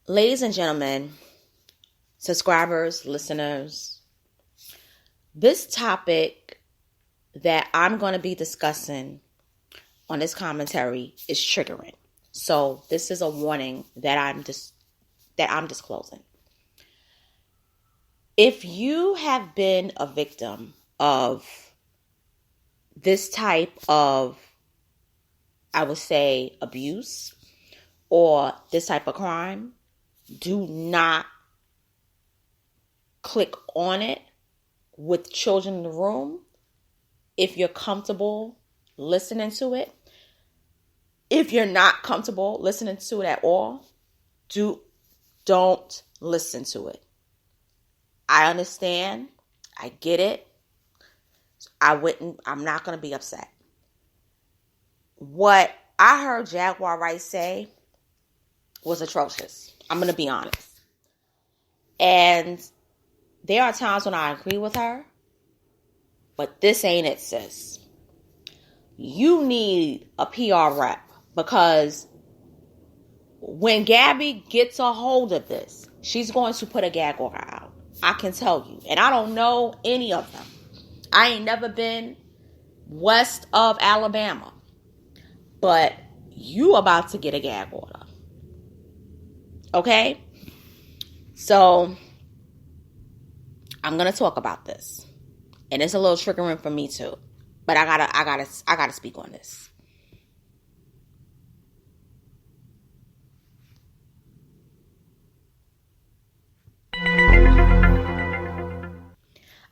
Ladies and gentlemen, subscribers, listeners, this topic that I'm going to be discussing on this commentary is triggering. So this is a warning that I'm disclosing. If you have been a victim of this type of, I would say, abuse or this type of crime, do not click on it with children in the room if you're comfortable listening to it. If you're not comfortable listening to it at all, don't listen to it. I understand. I get it. I'm not going to be upset. What I heard Jaguar Wright say was atrocious. I'm going to be honest. And there are times when I agree with her, but this ain't it, sis. You need a PR rep, because when Gabby gets a hold of this, she's going to put a gag order out. I can tell you. And I don't know any of them. I ain't never been west of Alabama. But you about to get a gag order. Okay? So I'm gonna talk about this. And it's a little triggering for me too. But I gotta speak on this.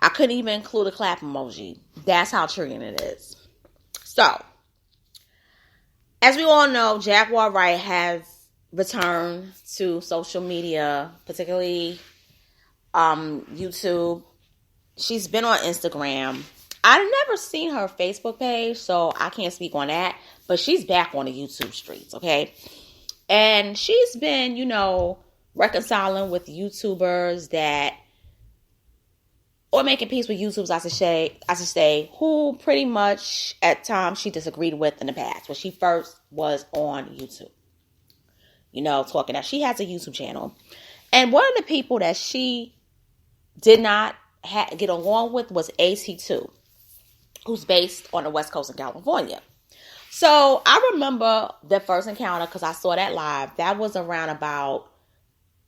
I couldn't even include a clap emoji. That's how triggering it is. So, as we all know, Jaguar Wright has returned to social media, particularly YouTube. She's been on Instagram. I've never seen her Facebook page, so I can't speak on that. But she's back on the YouTube streets, okay? And she's been, reconciling with YouTubers that, or making peace with YouTubers, I should say, who pretty much at times she disagreed with in the past when she first was on YouTube. Talking that she has a YouTube channel. And one of the people that she did not get along with was AT2, who's based on the West Coast in California. So I remember the first encounter because I saw that live. That was around about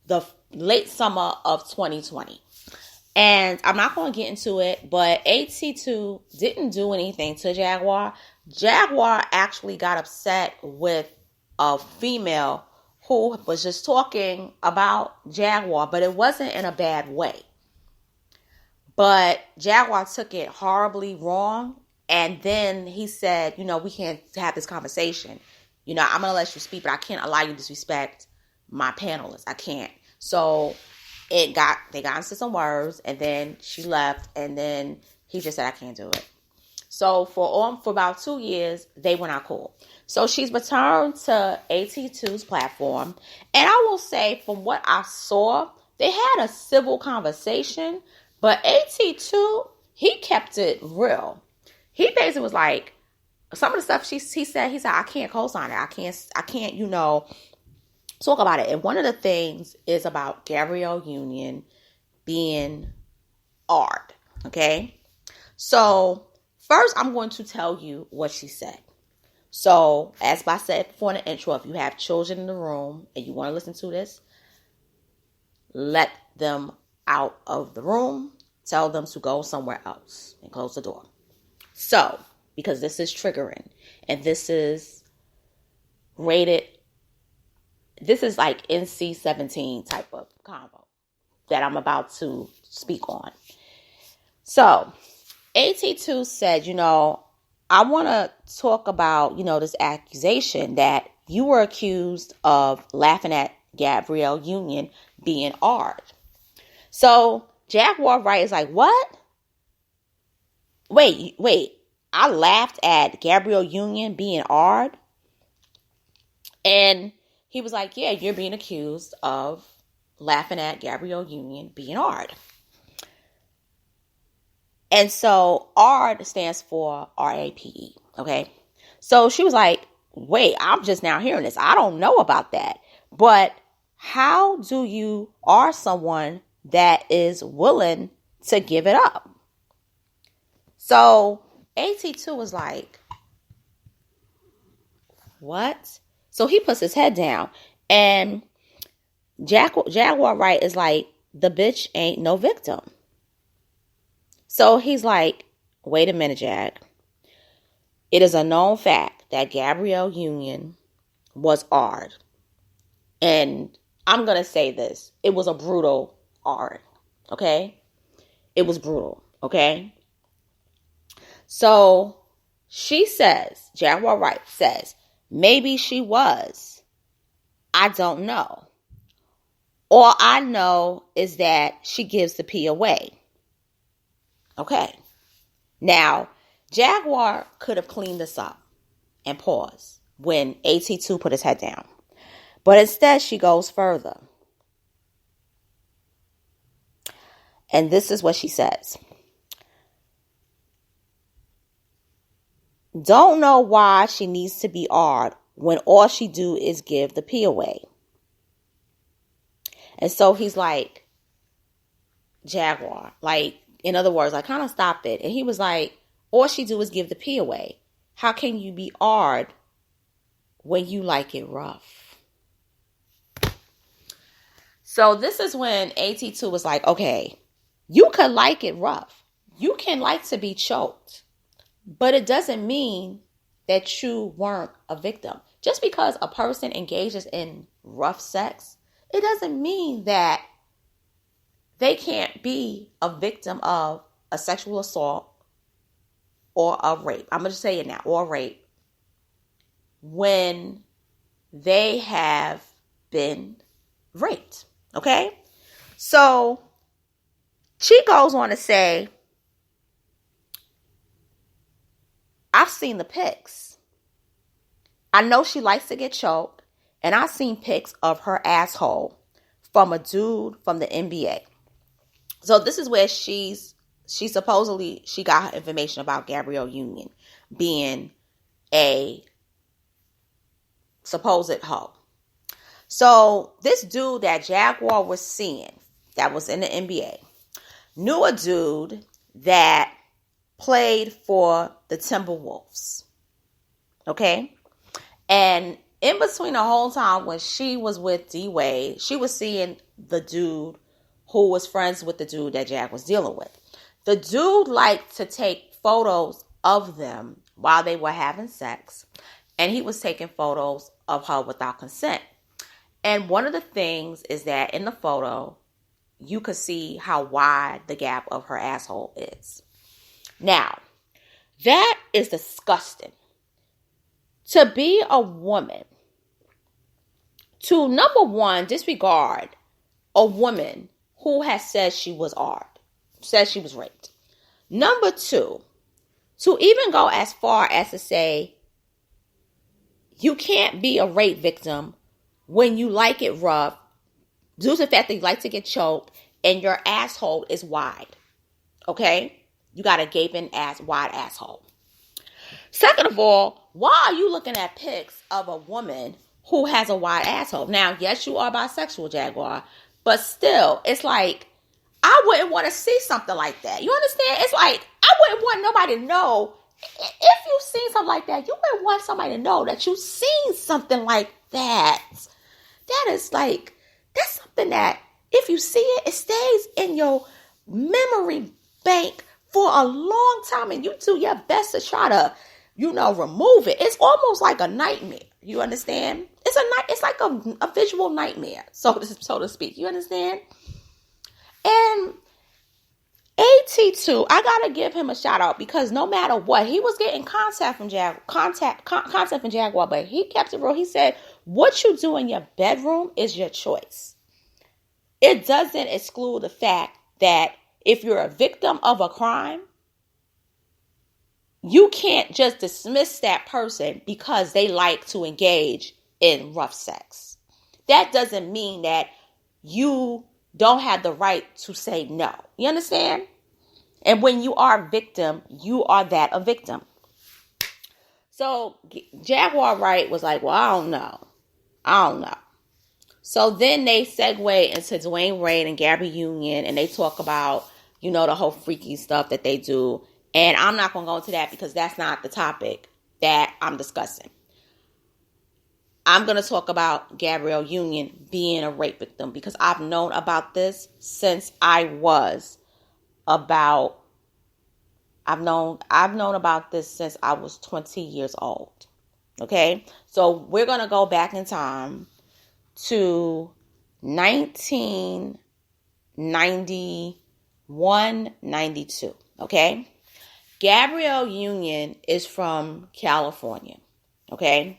the late summer of 2020. And I'm not going to get into it, but AT2 didn't do anything to Jaguar. Jaguar actually got upset with a female who was just talking about Jaguar, but it wasn't in a bad way. But Jaguar took it horribly wrong. And then he said, we can't have this conversation. I'm going to let you speak, but I can't allow you to disrespect my panelists. I can't. So they got into some words, and then she left, and then he just said, I can't do it. So for about 2 years, they were not cool. So she's returned to AT2's platform, and I will say, from what I saw, they had a civil conversation, but AT2, he kept it real. He basically was like, some of the stuff he said, I can't co-sign it. I can't, talk about it. And one of the things is about Gabrielle Union being art. Okay. So first I'm going to tell you what she said. So as I said before in the intro, if you have children in the room and you want to listen to this, let them out of the room. Tell them to go somewhere else and close the door. So, because this is triggering and this is rated, this is like NC-17 type of combo that I'm about to speak on. So, AT2 said, I want to talk about, this accusation that you were accused of laughing at Gabrielle Union being art. So, Jaguar Wright is like, what? Wait, I laughed at Gabrielle Union being art? And he was like, yeah, you're being accused of laughing at Gabrielle Union being art. And so ARD stands for RAPE, okay? So she was like, wait, I'm just now hearing this. I don't know about that. But how do you are someone that is willing to give it up? So AT2 was like, what? So he puts his head down, and Jaguar Wright is like, the bitch ain't no victim. So he's like, wait a minute, Jag. It is a known fact that Gabrielle Union was AR'd. And I'm going to say this. It was a brutal ARD. Okay? It was brutal. Okay? So she says, Jaguar Wright says, maybe she was. I don't know. All I know is that she gives the P away. Okay. Now, Jaguar could have cleaned this up and paused when AT2 put his head down. But instead, she goes further. And this is what she says. Don't know why she needs to be AR'd when all she do is give the P away. And so he's like, Jaguar, like, in other words, like, kind of stop it. And he was like, all she do is give the P away. How can you be AR'd when you like it rough? So this is when AT2 was like, okay, you could like it rough. You can like to be choked. But it doesn't mean that you weren't a victim. Just because a person engages in rough sex, it doesn't mean that they can't be a victim of a sexual assault or a rape. I'm going to say it now, or rape, when they have been raped. Okay? So she goes on to say, I've seen the pics. I know she likes to get choked, and I've seen pics of her asshole from a dude from the NBA. So this is where she supposedly got her information about Gabrielle Union being a supposed hoe. So this dude that Jaguar was seeing that was in the NBA knew a dude that played for the Timberwolves. Okay? And in between the whole time when she was with D-Wade, she was seeing the dude who was friends with the dude that Jack was dealing with. The dude liked to take photos of them while they were having sex. And he was taking photos of her without consent. And one of the things is that in the photo, you could see how wide the gap of her asshole is. Now, that is disgusting. To be a woman, to number one, disregard a woman who has said she was AR'd, said she was raped. Number two, to even go as far as to say you can't be a rape victim when you like it rough, due to the fact that you like to get choked and your asshole is wide. Okay? You got a gaping ass, wide asshole. Second of all, why are you looking at pics of a woman who has a wide asshole? Now, yes, you are bisexual, Jaguar, but still, it's like, I wouldn't want to see something like that. You understand? It's like, I wouldn't want nobody to know. If you've seen something like that, you wouldn't want somebody to know that you've seen something like that. That is like, that's something that, if you see it, it stays in your memory bank for a long time, and you do your best to try to, remove it. It's almost like a nightmare. You understand? It's like a visual nightmare, so to speak. You understand? And AT2, I gotta give him a shout out, because no matter what, he was getting contact from Jaguar, but he kept it real. He said, what you do in your bedroom is your choice. It doesn't exclude the fact that if you're a victim of a crime, you can't just dismiss that person because they like to engage in rough sex. That doesn't mean that you don't have the right to say no. You understand? And when you are a victim, you are that a victim. So Jaguar Wright was like, well, I don't know. So then they segue into Dwayne Wade and Gabrielle Union, and they talk about, the whole freaky stuff that they do. And I'm not going to go into that because that's not the topic that I'm discussing. I'm going to talk about Gabrielle Union being a rape victim because I've known about this since I've known about this since I was 20 years old. Okay? So we're going to go back in time to 1991, 92. Okay? Gabrielle Union is from California. Okay?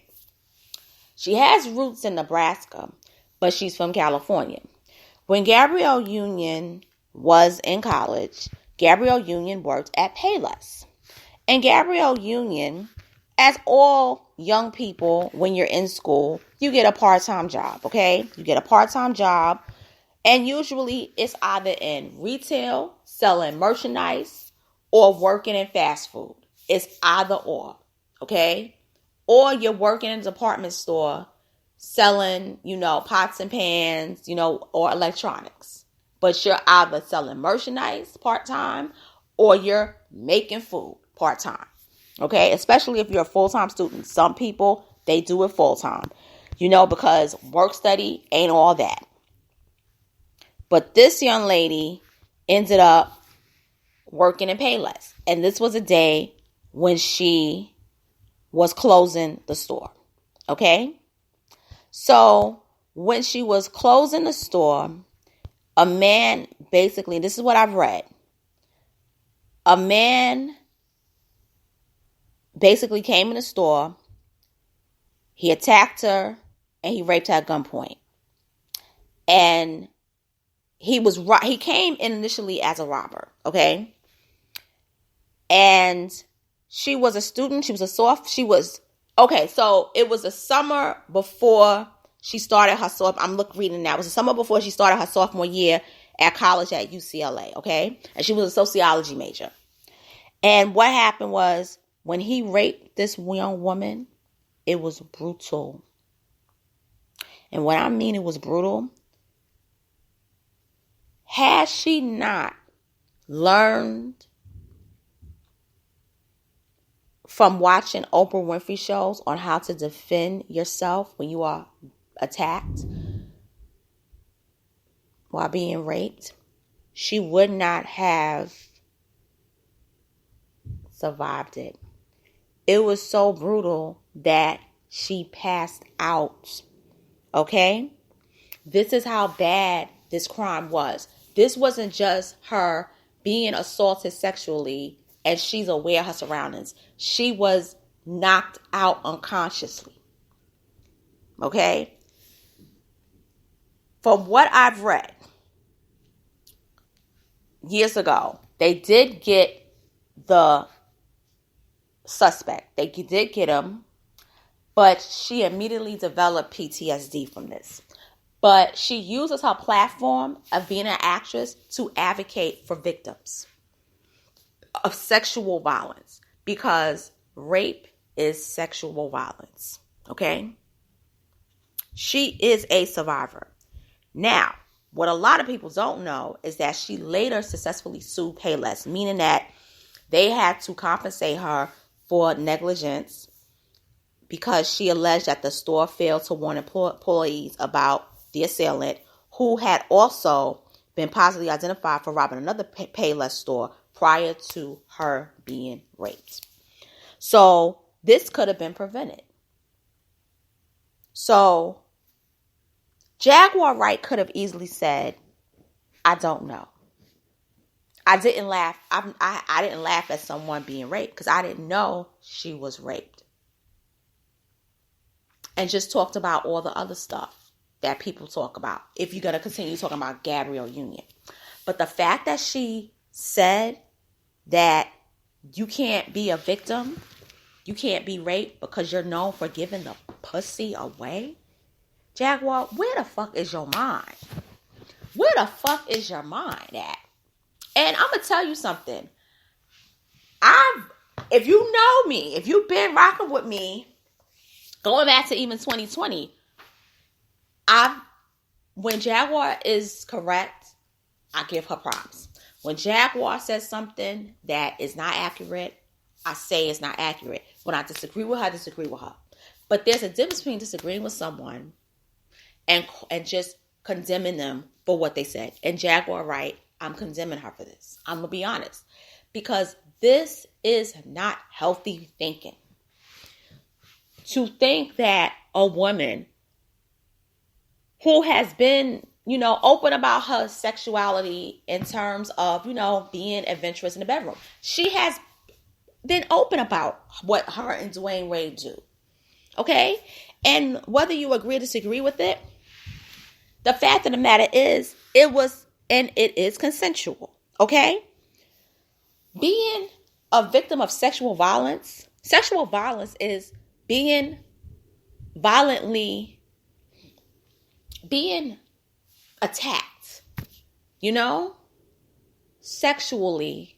She has roots in Nebraska, but she's from California. When Gabrielle Union was in college, Gabrielle Union worked at Payless. And Gabrielle Union, as all young people, when you're in school, you get a part-time job, okay? You get a part-time job, and usually it's either in retail, selling merchandise, or working in fast food. It's either or, okay? Or you're working in a department store selling, pots and pans, or electronics. But you're either selling merchandise part-time or you're making food part-time. Okay? Especially if you're a full-time student. Some people, they do it full-time. Because work study ain't all that. But this young lady ended up working in Payless. And this was a day when she was closing the store. Okay? So when she was closing the store, a man, basically, this is what I've read. A man basically came in the store. He attacked her and he raped her at gunpoint. And he came in initially as a robber. Okay? And she was a student. So it was a summer before she started her reading now. It was a summer before she started her sophomore year at college at UCLA, okay? And she was a sociology major. And what happened was, when he raped this young woman, it was brutal. And when I mean it was brutal, had she not learned from watching Oprah Winfrey shows on how to defend yourself when you are attacked while being raped, she would not have survived it. It was so brutal that she passed out. Okay? This is how bad this crime was. This wasn't just her being assaulted sexually and she's aware of her surroundings. She was knocked out unconsciously. Okay? From what I've read years ago, they did get the suspect. They did get him, but she immediately developed PTSD from this. But she uses her platform of being an actress to advocate for victims of sexual violence, because rape is sexual violence. Okay? She is a survivor. Now, what a lot of people don't know is that she later successfully sued Payless, meaning that they had to compensate her for negligence because she alleged that the store failed to warn employees about the assailant, who had also been positively identified for robbing another Payless store prior to her being raped. So this could have been prevented. So Jaguar Wright could have easily said, I don't know. I didn't laugh. I didn't laugh at someone being raped because I didn't know she was raped. And just talked about all the other stuff that people talk about, if you're going to continue talking about Gabrielle Union. But the fact that she said that you can't be a victim, you can't be raped because you're known for giving the pussy away. Jaguar, where the fuck is your mind? Where the fuck is your mind at? And I'm going to tell you something. If you know me, if you've been rocking with me, going back to even 2020, I've when Jaguar is correct, I give her props. When Jaguar says something that is not accurate, I say it's not accurate. When I disagree with her, I disagree with her. But there's a difference between disagreeing with someone and just condemning them for what they said. And Jaguar Wright, I'm condemning her for this. I'm going to be honest. Because this is not healthy thinking. To think that a woman who has been, open about her sexuality in terms of, being adventurous in the bedroom. She has been open about what her and Dwayne Wade do. Okay? And whether you agree or disagree with it, the fact of the matter is, it is consensual. Okay? Being a victim of sexual violence is being attacked, sexually.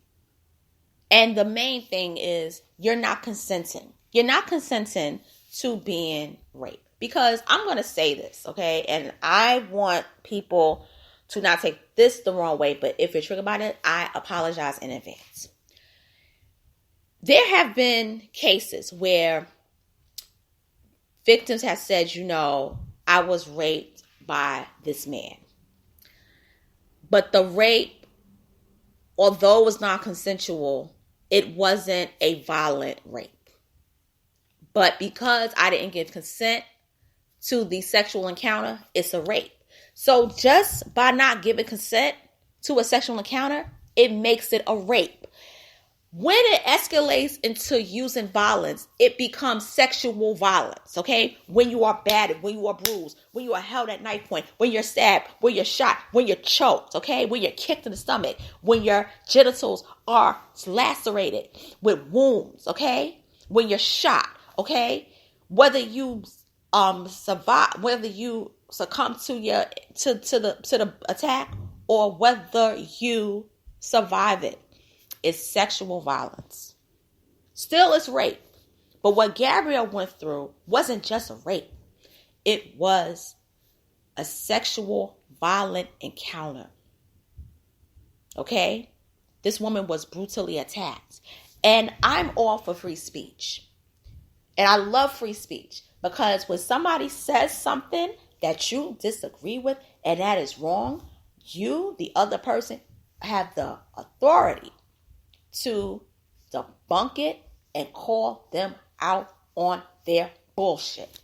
And the main thing is you're not consenting. You're not consenting to being raped. Because I'm going to say this, okay? And I want people to not take this the wrong way. But if you're triggered by it, I apologize in advance. There have been cases where victims have said, I was raped by this man. But the rape, although it was non-consensual, it wasn't a violent rape. But because I didn't give consent to the sexual encounter, it's a rape. So just by not giving consent to a sexual encounter, it makes it a rape. When it escalates into using violence, it becomes sexual violence, okay? When you are battered, when you are bruised, when you are held at knife point, when you're stabbed, when you're shot, when you're choked, okay? When you're kicked in the stomach, when your genitals are lacerated with wounds, okay? When you're shot, okay? Whether you survive, whether you succumb to the attack or whether you survive it. It's sexual violence. Still, it's rape. But what Gabrielle went through wasn't just a rape. It was a sexual violent encounter. Okay? This woman was brutally attacked. And I'm all for free speech. And I love free speech. Because when somebody says something that you disagree with and that is wrong, you, the other person, have the authority to debunk it and call them out on their bullshit.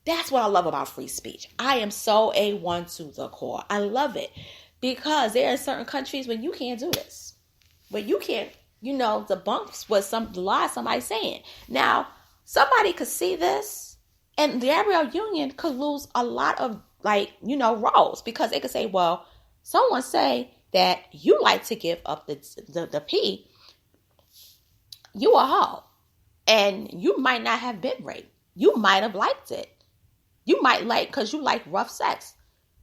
That's what I love about free speech. I am so A1 to the core. I love it because there are certain countries where you can't do this. Where you can't, debunk what some lies somebody's saying. Now, somebody could see this and Gabrielle Union could lose a lot of roles because they could say, well, someone say that you like to give up the pee. You a hoe. And you might not have been raped. You might have liked it. You might because you like rough sex.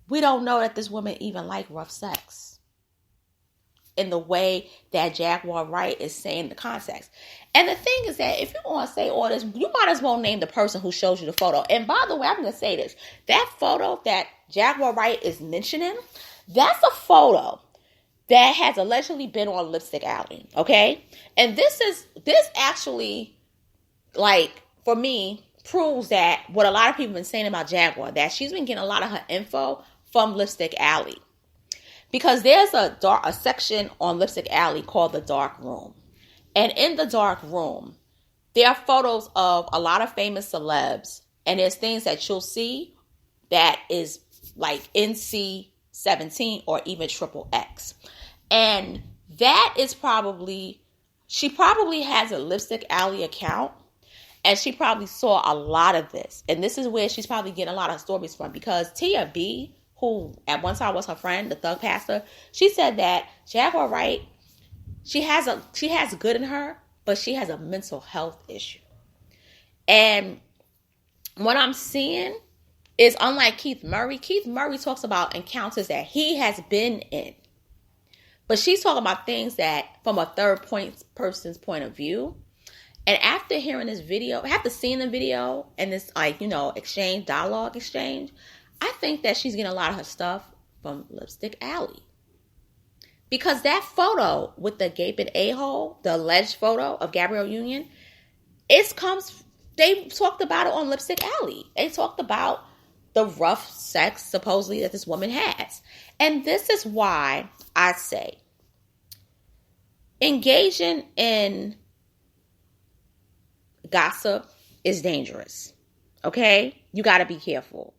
We don't know that this woman even liked rough sex. In the way that Jaguar Wright is saying the context. And the thing is that if you want to say all this, you might as well name the person who shows you the photo. And by the way, I'm going to say this. That photo that Jaguar Wright is mentioning, that's a photo that has allegedly been on Lipstick Alley, okay? And this actually, for me, proves that what a lot of people have been saying about Jaguar, that she's been getting a lot of her info from Lipstick Alley. Because there's a section on Lipstick Alley called the Dark Room. And in the Dark Room, there are photos of a lot of famous celebs, and there's things that you'll see that is like NC-17 or even XXX. And that is she probably has a Lipstick Alley account and she probably saw a lot of this. And this is where she's probably getting a lot of stories from because Tia B, who at one time was her friend, the thug pastor, she said that Jaguar Wright, she has good in her, but she has a mental health issue. And what I'm seeing is unlike Keith Murray. Keith Murray talks about encounters that he has been in. But she's talking about things that from a third person's point of view. And after hearing this video, after seeing the video and this dialogue exchange, I think that she's getting a lot of her stuff from Lipstick Alley. Because that photo with the gaping a-hole, the alleged photo of Gabrielle Union, they talked about it on Lipstick Alley. They talked about the rough sex, supposedly, that this woman has. And this is why I say, engaging in gossip is dangerous. Okay? You got to be careful.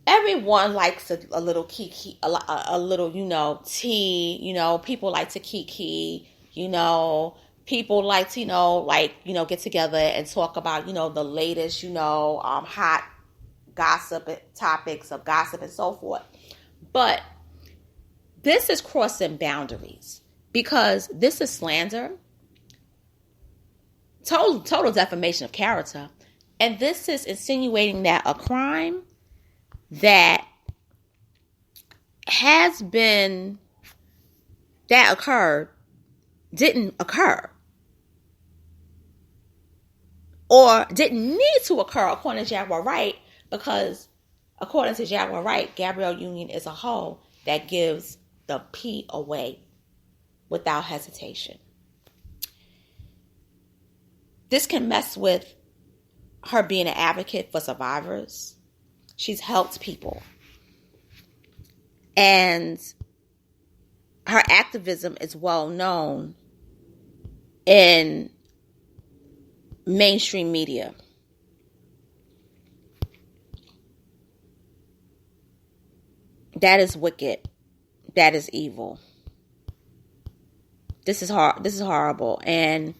Everyone likes a little kiki, a little, tea, people like to kiki, people like to, get together and talk about, the latest, hot gossip topics of gossip and so forth. But this is crossing boundaries because this is slander, total defamation of character. And this is insinuating that a crime that occurred didn't occur or didn't need to occur according to Jaguar Wright, because according to Jaguar Wright, Gabrielle Union is a hoe that gives the P away without hesitation. This can mess with her being an advocate for survivors. She's helped people. And her activism is well known in mainstream media. That is wicked. That is evil. This is hard. This is horrible. And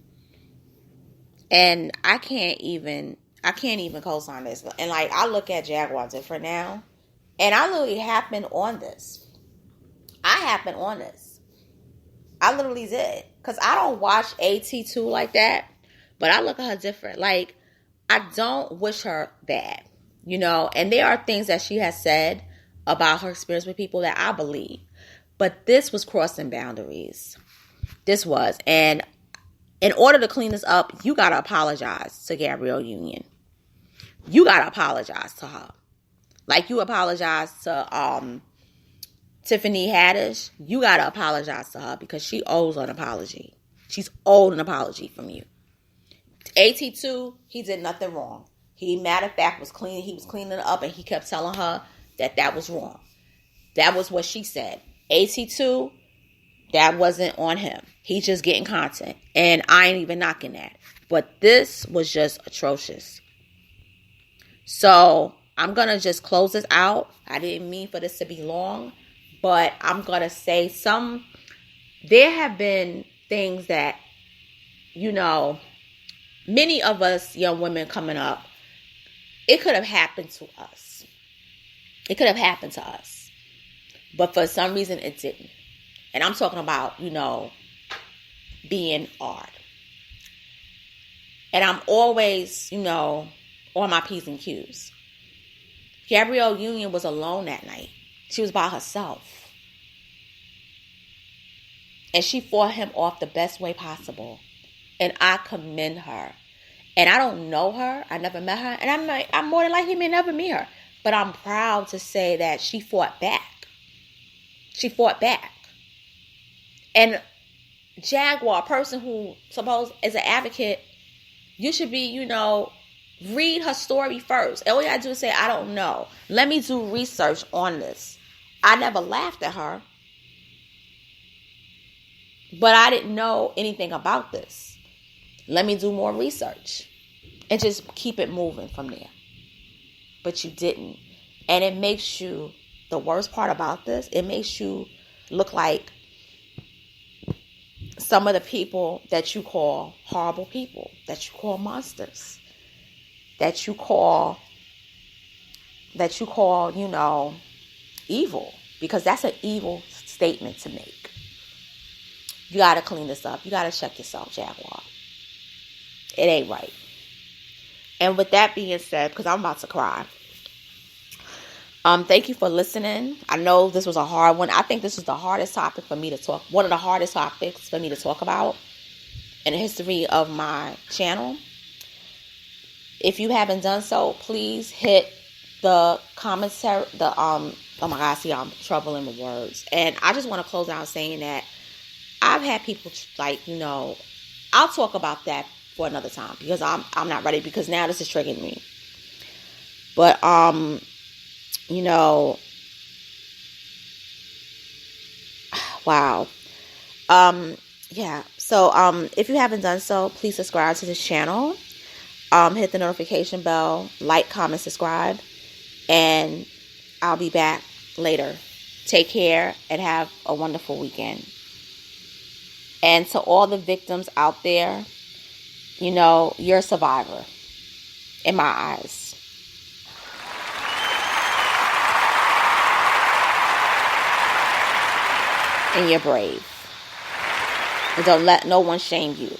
I can't even co-sign this. And I look at Jaguar different now. And I literally happened on this. I literally did. Because I don't watch AT2 like that. But I look at her different. I don't wish her bad. And there are things that she has said about her experience with people that I believe. But this was crossing boundaries. This was. And in order to clean this up, you got to apologize to Gabrielle Union. You got to apologize to her. Like you apologize to Tiffany Haddish. You got to apologize to her because she owes an apology. She's owed an apology from you. AT2, he did nothing wrong. He, matter of fact, was cleaning. He was cleaning it up and he kept telling her that was wrong. That was what she said. AT2, that wasn't on him. He's just getting content. And I ain't even knocking that. But this was just atrocious. So I'm going to just close this out. I didn't mean for this to be long. But I'm going to say there have been things that, many of us young women coming up, it could have happened to us. It could have happened to us. But for some reason, it didn't. And I'm talking about, being odd. And I'm always, on my P's and Q's. Gabrielle Union was alone that night. She was by herself. And she fought him off the best way possible. And I commend her. And I don't know her. I never met her. And I'm more than likely may never meet her. But I'm proud to say that she fought back. She fought back. And Jaguar, a person who suppose is an advocate, you should be, read her story first. All you gotta do is say, I don't know. Let me do research on this. I never laughed at her. But I didn't know anything about this. Let me do more research. And just keep it moving from there. But you didn't. And it makes you, the worst part about this, it makes you look like some of the people that you call horrible people, that you call monsters, that you call, evil. Because that's an evil statement to make. You got to clean this up. You got to check yourself, Jaguar. It ain't right. And with that being said, because I'm about to cry, thank you for listening. I know this was a hard one. I think this is the hardest topic for me to talk. One of the hardest topics for me to talk about in the history of my channel. If you haven't done so, please hit the commentary, oh my God, see, I'm troubling the words. And I just want to close out saying that I've had people like, I'll talk about that for another time because I'm not ready, because now this is triggering me. But, wow. Yeah. So, if you haven't done so, please subscribe to this channel. Hit the notification bell, like, comment, subscribe, and I'll be back later. Take care and have a wonderful weekend. And to all the victims out there, you're a survivor in my eyes. And you're brave. And don't let no one shame you.